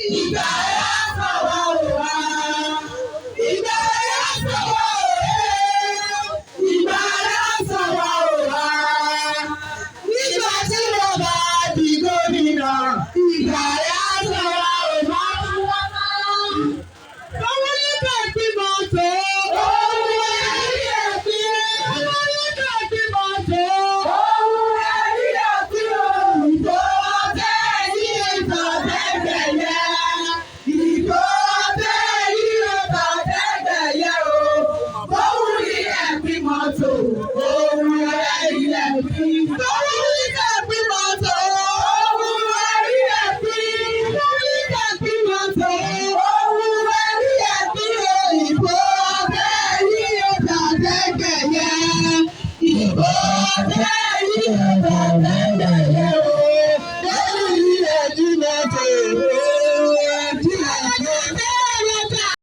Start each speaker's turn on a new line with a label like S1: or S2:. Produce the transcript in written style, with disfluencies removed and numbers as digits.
S1: ìgbà yà sọ̀rọ̀ wá. Ìgbà yà sọ̀rọ̀ ìgbà yà sọ̀rọ̀ wá. Nígbà tí mo bá di gómìnà, ìgbà yà sọ̀rọ̀ wá. Owó nígbà tí mo tó. Owó ẹ̀rí ẹ̀pín. Owó nígbà tí mo tó. Owó ẹ̀rí ẹ̀pín òyìnbó ọbẹ̀ ní ìtàgẹ́gẹ́yẹ. Ìbò ọbẹ̀ ní ìtàgẹ́gẹ́yẹ o. Owó ní ẹ̀pín mọ́tò. Owó ẹ̀rí ẹ̀pín. Owó nígbà tí mo tó. Owó ẹ̀rí ẹ̀pín. Owó nígbà tí mo tó. Owó ẹ̀rí ẹ̀pín òyìnbó ọbẹ̀ ní ìtàgẹ́gẹ́yẹ. Ìbò ọbẹ̀